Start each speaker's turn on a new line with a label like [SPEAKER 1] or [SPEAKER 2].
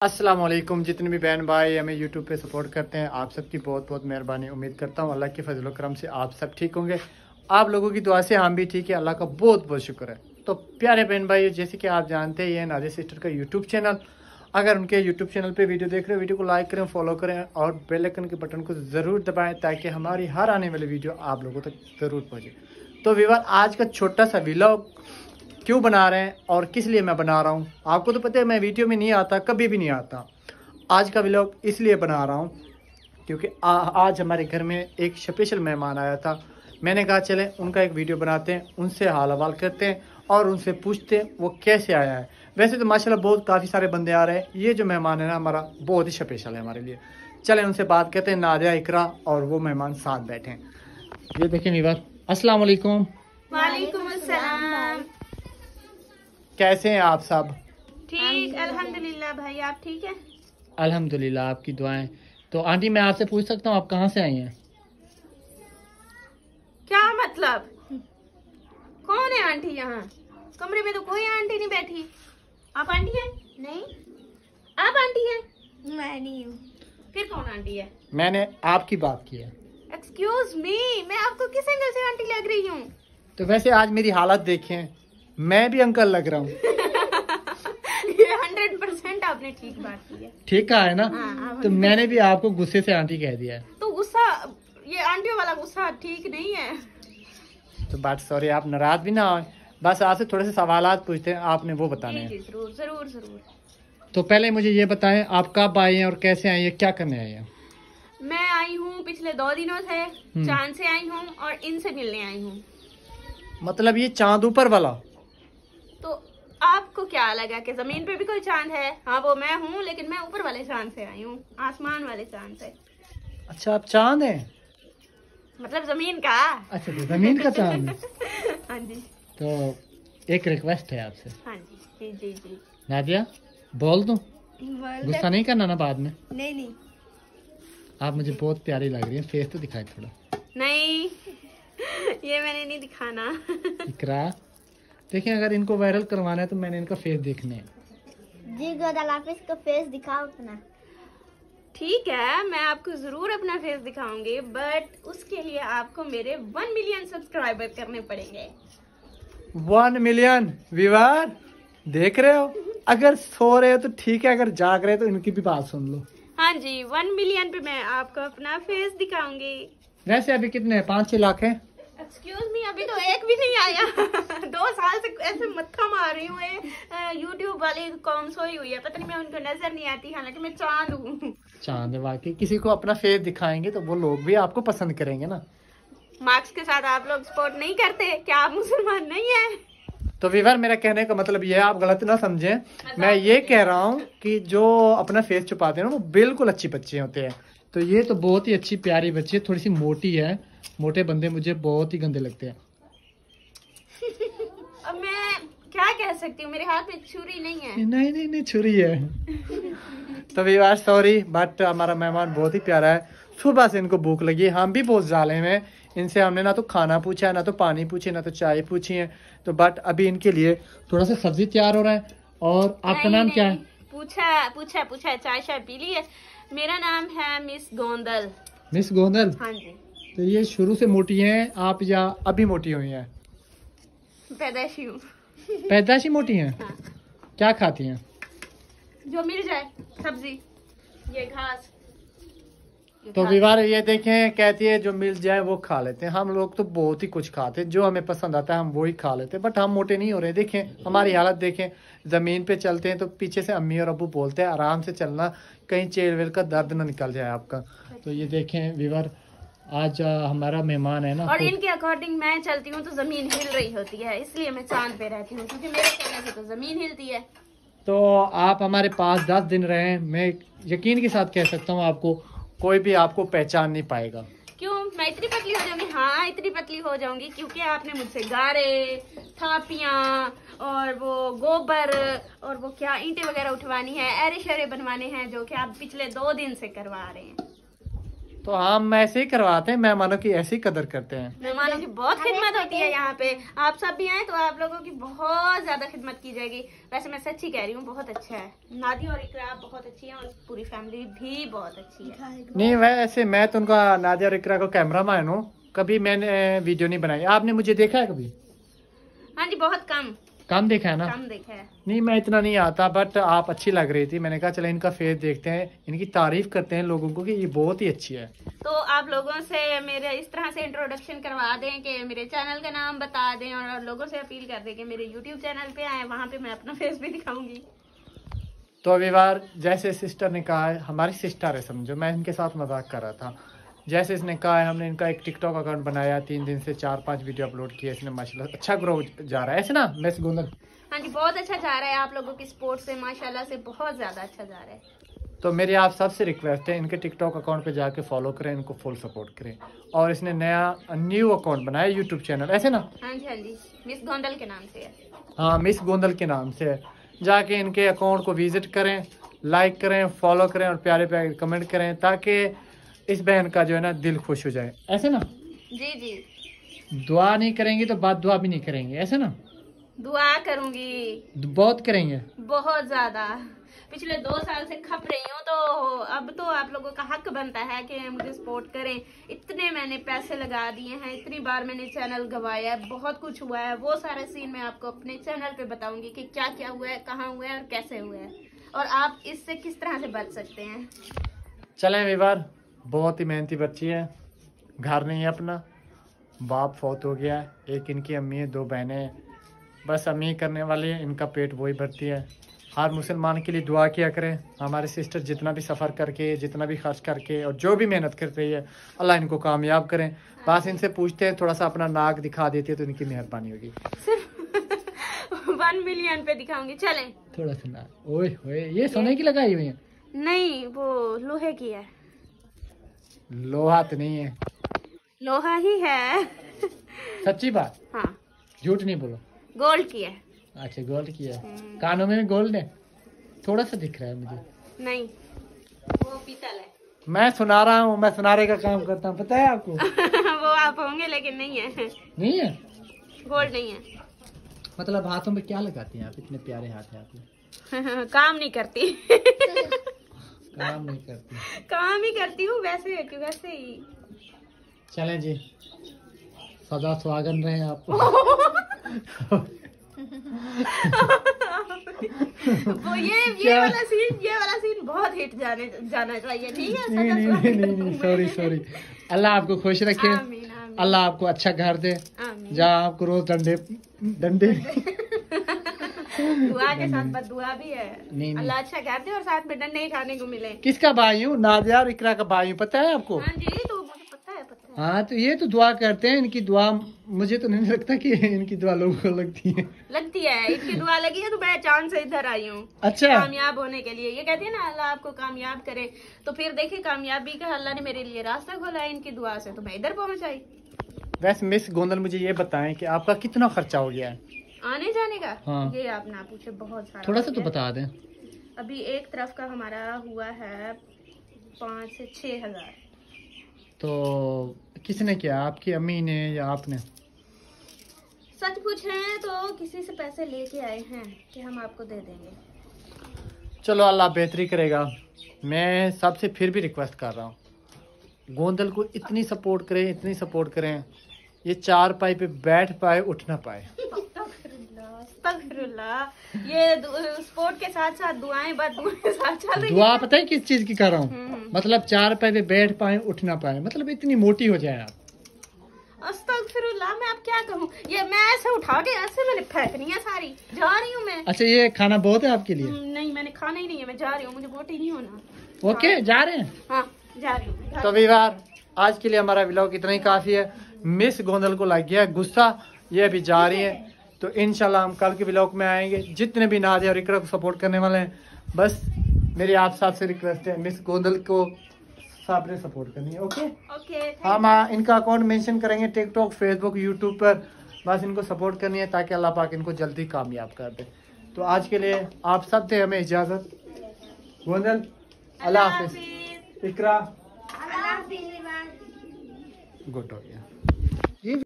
[SPEAKER 1] अस्सलाम वालेकुम। जितने भी बहन भाई हमें यूट्यूब पे सपोर्ट करते हैं, आप सबकी बहुत बहुत मेहरबानी। उम्मीद करता हूँ अल्लाह के फजल करम से आप सब ठीक होंगे। आप लोगों की दुआ से हम भी ठीक है, अल्लाह का बहुत बहुत शुक्र है। तो प्यारे बहन भाई, जैसे कि आप जानते हैं ये नादिया सिस्टर का यूट्यूब चैनल। अगर उनके यूट्यूब चैनल पे वीडियो देख रहे हो, वीडियो को लाइक करें, फॉलो करें और बेल आइकन के बटन को ज़रूर दबाएँ ताकि हमारी हर आने वाली वीडियो आप लोगों तक ज़रूर पहुँचे। तो विवाद आज का छोटा सा व्लॉग क्यों बना रहे हैं और किस लिए मैं बना रहा हूँ, आपको तो पता है मैं वीडियो में नहीं आता, कभी भी नहीं आता। आज का व्लॉग इसलिए बना रहा हूँ क्योंकि आज हमारे घर में एक स्पेशल मेहमान आया था। मैंने कहा चले उनका एक वीडियो बनाते हैं, उनसे हाल हवाल करते हैं और उनसे पूछते हैं वो कैसे आया है। वैसे तो माशाल्लाह बहुत काफ़ी सारे बंदे आ रहे हैं, ये जो मेहमान है ना हमारा बहुत ही स्पेशल है हमारे लिए। चलें उनसे बात करते हैं। नादिया, इकरा और वो मेहमान साथ बैठे हैं। ये देखें वीवर, अस्सलाम वालेकुम।
[SPEAKER 2] वालेकुम अस्सलाम।
[SPEAKER 1] कैसे हैं आप सब?
[SPEAKER 2] ठीक अल्हम्दुलिल्लाह। भाई आप ठीक है?
[SPEAKER 1] अल्हम्दुलिल्लाह, आपकी दुआएं। तो आंटी मैं आपसे पूछ सकता हूँ आप कहाँ से आई हैं?
[SPEAKER 2] क्या मतलब? कौन है आंटी? यहाँ कमरे में तो कोई आंटी नहीं बैठी। आप आंटी हैं? नहीं। आप आंटी हैं? मैं नहीं हूँ। फिर कौन आंटी है?
[SPEAKER 1] मैंने आपकी बात की है।
[SPEAKER 2] एक्सक्यूज मी, मैं आपको किस एंगल से आंटी लग रही हूँ?
[SPEAKER 1] तो वैसे आज मेरी हालत देखें, मैं भी अंकल लग रहा हूँ।
[SPEAKER 2] ये 100% आपने ठीक बात की है।
[SPEAKER 1] ठीक कहा है ना?
[SPEAKER 2] हाँ,
[SPEAKER 1] तो मैंने भी आपको गुस्से से आंटी कह दिया है।
[SPEAKER 2] तो गुस्सा, ये आंटियों वाला गुस्सा ठीक नहीं है।
[SPEAKER 1] तो बात सॉरी, आप नाराज भी ना हो, बस आपसे थोड़े से सवालात पूछते हैं, आपने वो बताने हैं।
[SPEAKER 2] जरूर जरूर जरूर।
[SPEAKER 1] तो पहले मुझे ये बताएं आप कब आए हैं और कैसे आए हैं, क्या करने आए हैं?
[SPEAKER 2] मैं आई हूँ पिछले 2 दिनों से, चांद से आई हूँ और इनसे मिलने आई हूँ।
[SPEAKER 1] मतलब ये चांद ऊपर वाला?
[SPEAKER 2] तो आपको क्या लगा कि जमीन पे भी कोई चांद है? हाँ वो मैं हूँ, लेकिन मैं ऊपर वाले चांद से आई हूँ, आसमान वाले चांद से।
[SPEAKER 1] अच्छा आप चांद हैं?
[SPEAKER 2] मतलब जमीन का।
[SPEAKER 1] अच्छा तो जमीन का चांद है।
[SPEAKER 2] हाँ जी।
[SPEAKER 1] तो एक रिक्वेस्ट है आपसे।
[SPEAKER 2] हाँ जी जी जी जी।
[SPEAKER 1] नादिया बोल दूं? गुस्सा नहीं करना ना बाद में।
[SPEAKER 2] नहीं नहीं।
[SPEAKER 1] आप मुझे बहुत प्यारी लग रही है, फेस तो दिखाई थोड़ा।
[SPEAKER 2] नहीं ये मैंने नहीं दिखाना।
[SPEAKER 1] इकरा देखिए, अगर इनको वायरल करवाना है तो मैंने इनका फेस देखने है।
[SPEAKER 3] जी गोदालाफिस को फेस दिखाओ अपना।
[SPEAKER 2] ठीक है, मैं आपको जरूर अपना फेस दिखाऊंगी, बट उसके लिए आपको मेरे 1 मिलियन सब्सक्राइबर करने पड़ेंगे।
[SPEAKER 1] 1 मिलियन व्यूअर देख रहे हो? अगर सो रहे हो तो ठीक है, अगर जाग रहे हो तो इनकी भी बात सुन लो।
[SPEAKER 2] हाँ जी, 1 मिलियन पे मैं आपको अपना फेस दिखाऊंगी।
[SPEAKER 1] वैसे अभी कितने हैं? 5-6 लाख हैं।
[SPEAKER 2] एक्सक्यूज मी, अभी तो एक भी नहीं आया। 2 साल से ऐसे मत्था मार रही हूँ। यूट्यूब वाली कौन सोई हुई है, पता नहीं, मैं उनको नजर नहीं आती, हालांकि मैं चांद हूँ।
[SPEAKER 1] चांद है वाकई। किसी को अपना फेस दिखाएंगे तो वो लोग भी आपको पसंद करेंगे ना।
[SPEAKER 2] मार्क्स के साथ आप लोग सपोर्ट नहीं करते क्या? आप मुसलमान नहीं है?
[SPEAKER 1] तो व्यूअर मेरा कहने का मतलब ये है, आप गलत ना समझें। मैं ये कह रहा हूँ कि जो अपना फेस छुपाते हैं ना वो बिल्कुल अच्छी बच्चे होते हैं। तो ये तो बहुत ही अच्छी प्यारी बच्ची है, थोड़ी सी मोटी है। मोटे बंदे मुझे बहुत ही गंदे लगते हैं।
[SPEAKER 2] अब मैं क्या कह सकती हूँ, मेरे हाथ में छुरी नहीं है।
[SPEAKER 1] नहीं नहीं नहीं, छुरी है। तो व्यूअर सॉरी, बट हमारा मेहमान बहुत ही प्यारा है। सुबह से इनको भूख लगी है, हम भी बहुत जालिम हैं। इनसे हमने ना तो खाना पूछा है, ना तो पानी पूछे, ना तो चाय पूछी है। तो बट अभी इनके लिए थोड़ा सा सब्जी तैयार हो रहा है। और आपका नाम क्या है?
[SPEAKER 2] पूछा पूछा पूछा, चाय शाय पी ली है। मेरा नाम है मिस गोंदल।
[SPEAKER 1] मिस गोंदल?
[SPEAKER 2] हाँ जी।
[SPEAKER 1] तो ये शुरू से मोटी हैं आप या अभी मोटी हुई हैं?
[SPEAKER 2] पैदाइशी हूँ।
[SPEAKER 1] पैदाइशी मोटी हैं?
[SPEAKER 2] हाँ।
[SPEAKER 1] क्या खाती हैं?
[SPEAKER 2] जो मिल जाए सब्जी, ये घास।
[SPEAKER 1] तो विवार ये देखें, कहती है जो मिल जाए वो खा लेते हैं। हम लोग तो बहुत ही कुछ खाते हैं, जो हमें पसंद आता है हम वो ही खा लेते हैं, बट हम मोटे नहीं हो रहे। देखें हमारी हालत देखें, जमीन पे चलते हैं तो पीछे से अम्मी और अब्बू बोलते हैं आराम से चलना, कहीं चेल वेल का दर्द ना निकल जाए आपका। तो ये देखें विवार, आज हमारा मेहमान है ना,
[SPEAKER 2] और इनके अकॉर्डिंग मैं चलती हूँ तो जमीन हिल रही होती है, इसलिए मैं चांद पे रहती हूँ, क्योंकि मेरे कहने से तो जमीन हिलती है।
[SPEAKER 1] तो आप हमारे पास 10 दिन रहे, मैं यकीन के साथ कह सकता हूँ आपको कोई भी आपको पहचान नहीं पाएगा।
[SPEAKER 2] क्यों? मैं इतनी पतली हो जाऊंगी? हाँ इतनी पतली हो जाऊंगी, क्योंकि आपने मुझसे गारे, थापियाँ और वो गोबर और वो क्या ईंटें वगैरह उठवानी है, एरे शरे बनवाने हैं, जो कि आप पिछले 2 दिन से करवा रहे हैं।
[SPEAKER 1] तो हम ऐसे ही करवाते हैं, मेहमानों की ऐसी कदर करते हैं।
[SPEAKER 2] मेहमानों की बहुत खिदमत होती है यहाँ पे। आप सब भी आए तो आप लोगों की बहुत ज्यादा खिदमत की जाएगी। वैसे मैं सच्ची कह रही हूँ, बहुत अच्छा है। नादिया और इकरा बहुत अच्छी है और पूरी फैमिली भी बहुत अच्छी है।
[SPEAKER 1] नहीं वैसे मैं तो उनका, नादिया और इकरा को कैमरा मैन हूँ, कभी मैंने वीडियो नहीं बनाई। आपने मुझे देखा है कभी?
[SPEAKER 2] हाँ जी, बहुत
[SPEAKER 1] कम देखा है ना?
[SPEAKER 2] कम देखा है।
[SPEAKER 1] नहीं मैं इतना नहीं आता, बट आप अच्छी लग रही थी। मैंने कहा चलो इनका फेस देखते हैं, इनकी तारीफ करते हैं लोगों को कि ये बहुत ही अच्छी है।
[SPEAKER 2] तो आप लोगों से मेरे इस तरह से इंट्रोडक्शन करवा दें कि मेरे चैनल का नाम बता दें और लोगों से अपील कर दें कि मेरे यूट्यूब चैनल पे आए, वहाँ पे मैं अपना फेस भी दिखाऊंगी।
[SPEAKER 1] तो अभी बार जैसे सिस्टर ने कहा है, हमारी सिस्टर है समझो, मैं इनके साथ मजाक कर रहा था। जैसे इसने कहा है, हमने इनका एक टिकटॉक अकाउंट बनाया, 3 दिन से 4-5 वीडियो अपलोड किए। इसने माशाल्लाह अच्छा ग्रो जा रहा है, ऐसे ना मिस गोंदल?
[SPEAKER 2] हाँ जी, बहुत अच्छा जा रहा है। आप लोगों की सपोर्ट से माशाल्लाह से बहुत ज्यादा अच्छा जा रहा है।
[SPEAKER 1] तो मेरी आप सबसे रिक्वेस्ट है, इनके टिकटॉक अकाउंट पे जाके फॉलो करें, इनको फुल सपोर्ट करें। और इसने न्यू अकाउंट बनाया यूट्यूब चैनल, ऐसे ना?
[SPEAKER 2] हाँ जी, मिस गोंदल के नाम से है।
[SPEAKER 1] हाँ, मिस गोंदल के नाम से है। जाके इनके अकाउंट को विजिट करें, लाइक करें, फॉलो करें और प्यारे प्यारे कमेंट करें, ताकि इस बहन का जो है ना दिल खुश हो जाए, ऐसे ना?
[SPEAKER 2] जी जी,
[SPEAKER 1] दुआ नहीं करेंगे तो बात दुआ भी नहीं करेंगे, ऐसे ना?
[SPEAKER 2] दुआ करूंगी,
[SPEAKER 1] बहुत करेंगे,
[SPEAKER 2] बहुत ज्यादा। पिछले 2 साल से खप रही हूँ, तो अब तो आप लोगों का हक बनता है कि मुझे सपोर्ट करें। इतने मैंने पैसे लगा दिए हैं, इतनी बार मैंने चैनल गवाया है, बहुत कुछ हुआ है। वो सारा सीन मैं आपको अपने चैनल पे बताऊंगी कि क्या क्या हुआ है, कहाँ हुआ है और कैसे हुआ है, और आप इससे किस तरह से बच सकते हैं।
[SPEAKER 1] चलें विवार, बहुत ही मेहनती बच्ची है, घर नहीं है अपना, बाप फौत हो गया है, एक इनकी अम्मी है, 2 बहनें हैं, बस अम्मी करने वाली है, इनका पेट वही भरती है। हर मुसलमान के लिए दुआ किया करें। हमारे सिस्टर जितना भी सफ़र करके, जितना भी खर्च करके और जो भी मेहनत कर रही है, अल्लाह इनको कामयाब करें। बस इनसे पूछते हैं, थोड़ा सा अपना नाक दिखा देती है तो इनकी मेहरबानी होगी।
[SPEAKER 2] सिर्फ 1 मिलियन पे दिखाऊंगी, चलें?
[SPEAKER 1] थोड़ा सा नाक, ओए होए, ये सोने की लगाई हुई है?
[SPEAKER 2] नहीं, वो लोहे की है।
[SPEAKER 1] लोहा तो नहीं है?
[SPEAKER 2] लोहा ही है।
[SPEAKER 1] सच्ची बात?
[SPEAKER 2] हाँ,
[SPEAKER 1] झूठ नहीं बोलो।
[SPEAKER 2] गोल्ड की है।
[SPEAKER 1] अच्छा, गोल्ड की है। कानों में भी गोल्ड है? थोड़ा सा दिख रहा है मुझे।
[SPEAKER 2] नहीं, वो पीतल है।
[SPEAKER 1] मैं सुना रहा हूँ, मैं सुनारे का काम करता हूँ, पता है आपको?
[SPEAKER 2] वो आप होंगे लेकिन नहीं है।
[SPEAKER 1] नहीं है?
[SPEAKER 2] गोल्ड नहीं है।
[SPEAKER 1] मतलब हाथों में क्या लगाती हैं आप? इतने प्यारे हाथ है आपके।
[SPEAKER 2] काम नहीं करती।
[SPEAKER 1] काम नहीं करती?
[SPEAKER 2] काम ही करती हूँ, वैसे वैसे ही।
[SPEAKER 1] चलें जी, सदा स्वागत रहे आपको।
[SPEAKER 2] वो ये वाला सीन बहुत हिट जाना चाहिए, ठीक है?
[SPEAKER 1] नहीं, सॉरी। अल्लाह आपको खुश रखे,
[SPEAKER 2] आमीन, आमीन।
[SPEAKER 1] अल्लाह आपको अच्छा घर दे,
[SPEAKER 2] आमीन।
[SPEAKER 1] जहाँ आपको रोज डंडे
[SPEAKER 2] दुआ के साथ बददुआ भी है।
[SPEAKER 1] नहीं।
[SPEAKER 2] अल्लाह अच्छा कर दे और साथ में डंडे ही खाने को मिले।
[SPEAKER 1] किसका भाई हूँ? नादिया और इकरा का भाई हूँ, पता है आपको?
[SPEAKER 2] हाँ जी, तो मुझे पता है।
[SPEAKER 1] हाँ, तो ये तो दुआ करते हैं, इनकी दुआ मुझे तो नहीं लगता कि इनकी दुआ लोगों को लगती है।
[SPEAKER 2] लगती है, इनकी दुआ लगी है तो मैं चांद से इधर आई हूँ।
[SPEAKER 1] अच्छा,
[SPEAKER 2] कामयाब होने के लिए। ये कहते हैं ना, अल्लाह आपको कामयाब करे, तो फिर देखिए कामयाबी का अल्लाह ने मेरे लिए रास्ता खोला है इनकी दुआ से, तो मैं इधर पहुँच आई।
[SPEAKER 1] वैसे मिस गोंदल मुझे ये बताएं कि आपका कितना खर्चा हो गया है
[SPEAKER 2] आने जाने का?
[SPEAKER 1] हाँ।
[SPEAKER 2] ये आप ना पूछे, बहुत सारा
[SPEAKER 1] थोड़ा
[SPEAKER 2] हो
[SPEAKER 1] सा तो
[SPEAKER 2] गया।
[SPEAKER 1] बता दें।
[SPEAKER 2] अभी एक तरफ का हमारा हुआ है 5 से 6 हजार।
[SPEAKER 1] तो किसने किया, आपकी अम्मी ने या आपने?
[SPEAKER 2] सच पूछ रहे हैं तो किसी से पैसे लेके आए हैं कि हम आपको दे देंगे।
[SPEAKER 1] चलो, अल्लाह बेहतरी करेगा। मैं सबसे फिर भी रिक्वेस्ट कर रहा हूँ, गोंदल को इतनी सपोर्ट करें, ये 4 पाई पे बैठ पाए, उठ ना पाए।
[SPEAKER 2] अस्तगफिरुल्लाह। ये स्पोर्ट के साथ साथ दुआएं साथ चल रही
[SPEAKER 1] दुआ
[SPEAKER 2] है।
[SPEAKER 1] पता है किस चीज की कर रहा हूँ? मतलब 4 पाई पे बैठ पाए, उठ ना पाए, मतलब इतनी मोटी हो जाए आप।
[SPEAKER 2] अस्तगफिरुल्लाह, मैं अब क्या कहूँ? ये मैं ऐसे उठा के ऐसे मैंने फेंकनी है सारी। जा रही हूँ मैं।
[SPEAKER 1] अच्छा, ये खाना बहुत है आपके लिए?
[SPEAKER 2] नहीं, मैंने खाना ही नहीं है, मैं जा रही हूँ, मुझे मोटी नहीं होना।
[SPEAKER 1] ओके, जा रहे हैं?
[SPEAKER 2] हाँ, जा रही हूँ।
[SPEAKER 1] तो विवार, आज के लिए हमारा व्लॉग इतना ही काफी है। मिस गोंदल को लग गया गुस्सा, ये अभी जा रही है, तो इंशाल्लाह हम कल के व्लॉग में आएंगे। जितने भी नादिया और इकरा को सपोर्ट करने वाले हैं, बस मेरी आप सबसे रिक्वेस्ट है, मिस गोंदल को सबने सपोर्ट करनी है। ओके, हम इनका अकाउंट मेंशन करेंगे टिकटॉक, फेसबुक, यूट्यूब पर। बस इनको सपोर्ट करनी है ताकि अल्लाह पाक इनको जल्दी कामयाब कर दे। तो आज के लिए आप सब थे हमें इजाजत। गोंदल, अल्लाह हाफिज। इकरा,
[SPEAKER 3] अल्लाह हाफिज।
[SPEAKER 1] गुड हो गया।